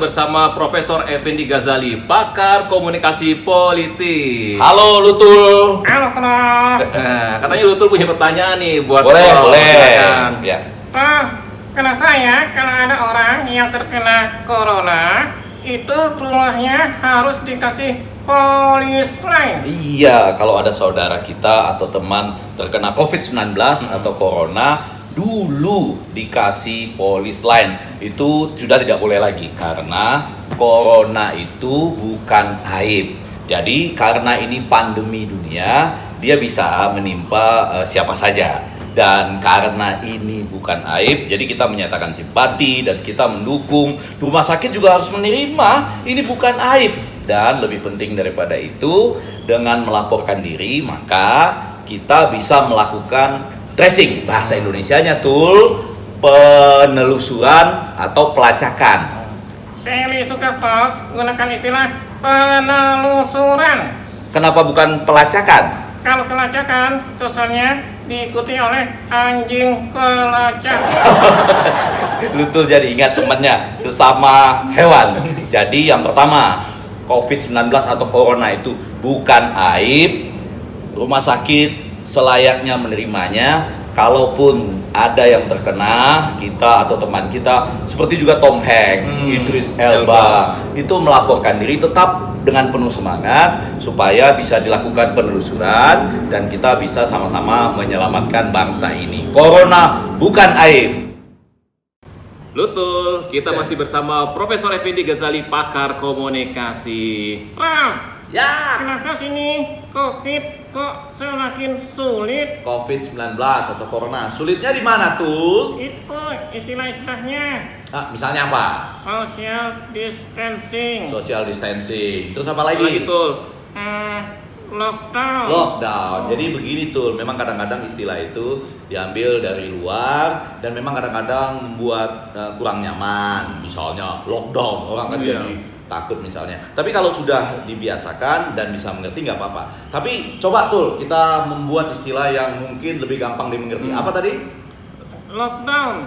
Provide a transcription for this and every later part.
Bersama Profesor Effendi Ghazali, pakar komunikasi politik. Halo Lutul. Halo, Prof. Katanya Lutul punya pertanyaan nih buat Boleh, Prof. boleh. Silakan. Ya. Prof, kenapa ya kalau ada orang yang terkena corona, itu rumahnya harus dikasih polis lain? Iya, kalau ada saudara kita atau teman terkena COVID-19 atau corona, dulu dikasih polis line. Itu sudah tidak boleh lagi karena corona itu bukan aib. Jadi karena ini pandemi dunia, dia bisa menimpa siapa saja. Dan karena ini bukan aib, jadi kita menyatakan simpati dan kita mendukung. Rumah sakit juga harus menerima, ini bukan aib. Dan lebih penting daripada itu, dengan melaporkan diri, maka kita bisa melakukan tracing, bahasa Indonesianya tuh penelusuran atau pelacakan. Saya lebih suka, Prof, gunakan istilah penelusuran. Kenapa bukan pelacakan? Kalau pelacakan, kesannya diikuti oleh anjing pelacak. Lutul jadi ingat temannya, sesama hewan. Jadi yang pertama, COVID-19 atau corona itu bukan aib. Rumah sakit selayaknya menerimanya. Kalaupun ada yang terkena, kita atau teman kita, seperti juga Tom Hanks, Idris Elba, itu melaporkan diri tetap dengan penuh semangat supaya bisa dilakukan penelusuran dan kita bisa sama-sama menyelamatkan bangsa ini. Corona bukan aib. Lutul, kita masih bersama Profesor Effendi Ghazali, pakar komunikasi. Prof, Ya, kenapa sini COVID kok semakin sulit? COVID-19 atau corona, sulitnya di mana tuh? Itu istilah-istilahnya Misalnya apa? social distancing, Social distancing. Terus apa Lagi lagi? Tul. lockdown. Lockdown. Jadi begini tuh, memang kadang-kadang istilah itu diambil dari luar dan memang kadang-kadang membuat kurang nyaman. Misalnya lockdown, orang kan Iya. jadi takut misalnya. Tapi kalau sudah dibiasakan dan bisa mengerti nggak apa-apa. Tapi coba tuh kita membuat istilah yang mungkin lebih gampang dimengerti. Apa tadi? Lockdown.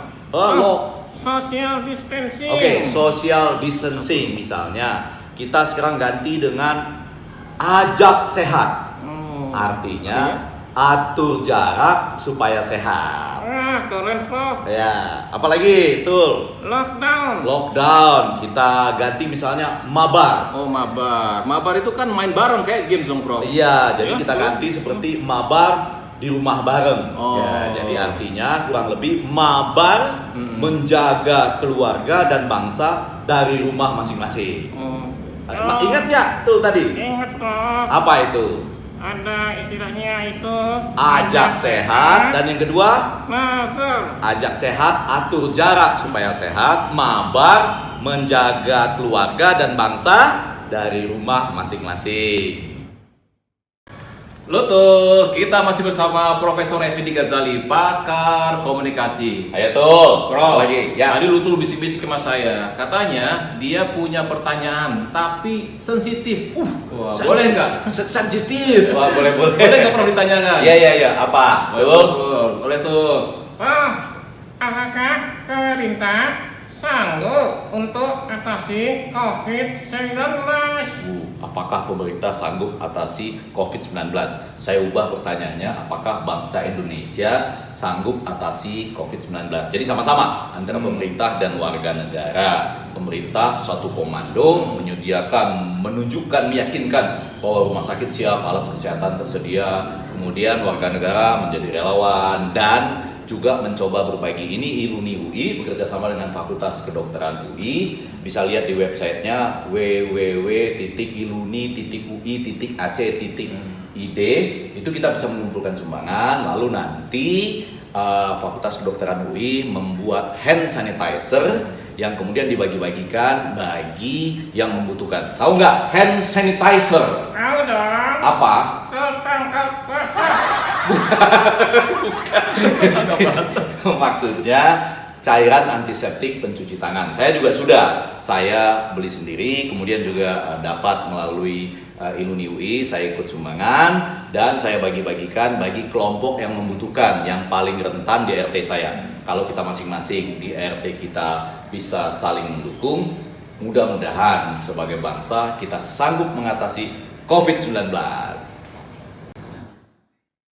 Social distancing. Oke, social distancing misalnya. Kita sekarang ganti dengan ajak sehat. Artinya atur jarak supaya sehat. Keren, Prof. Ya, apalagi tuh Lockdown. kita ganti misalnya mabar. Oh, mabar. Mabar itu kan main bareng kayak games dong, Prof. Iya, jadi kita ganti seperti mabar di rumah bareng. Oh. Ya, jadi artinya kurang lebih mabar menjaga keluarga dan bangsa dari rumah masing-masing. Ingat nggak tuh tadi? Ingat, Prof. Apa itu? Ada istilahnya itu Ajak sehat, dan yang kedua mabar. ajak sehat, atur jarak supaya sehat, mabar menjaga keluarga dan bangsa dari rumah masing-masing. Lutul, kita masih bersama Profesor Effendi Ghazali, pakar komunikasi. Ayo tuh, Prof, lagi ya. tadi Lutul bisik-bisik ke mas saya, katanya dia punya pertanyaan tapi sensitif. Wah, boleh nggak? Sensitif. Wah, boleh. Boleh nggak Prof ditanyakan? Iya, apa? Boleh tuh. Prof, apakah pemerintah sanggup untuk atasi COVID-19? Apakah pemerintah sanggup atasi COVID-19? Saya ubah pertanyaannya, apakah bangsa Indonesia sanggup atasi COVID-19? Jadi sama-sama antara pemerintah dan warga negara. Pemerintah suatu komando menunjukkan, meyakinkan bahwa rumah sakit siap, alat kesehatan tersedia. Kemudian warga negara menjadi relawan dan juga mencoba berbagi. Ini Iluni UI bekerja sama dengan Fakultas Kedokteran UI. Bisa lihat di websitenya www.iluni.ui.ac.id. Itu kita bisa mengumpulkan sumbangan. Lalu nanti Fakultas Kedokteran UI membuat hand sanitizer yang kemudian dibagi-bagikan bagi yang membutuhkan. Tahu nggak hand sanitizer? Tahu dong. Apa? Tertangkap basah. Maksudnya cairan antiseptik pencuci tangan. Saya juga sudah. Saya beli sendiri, kemudian juga dapat melalui Iluni UI. Saya ikut sumbangan dan saya bagi-bagikan bagi kelompok yang membutuhkan, yang paling rentan di RT saya. Kalau kita masing-masing di RT kita bisa saling mendukung, Mudah-mudahan sebagai bangsa kita sanggup mengatasi COVID-19.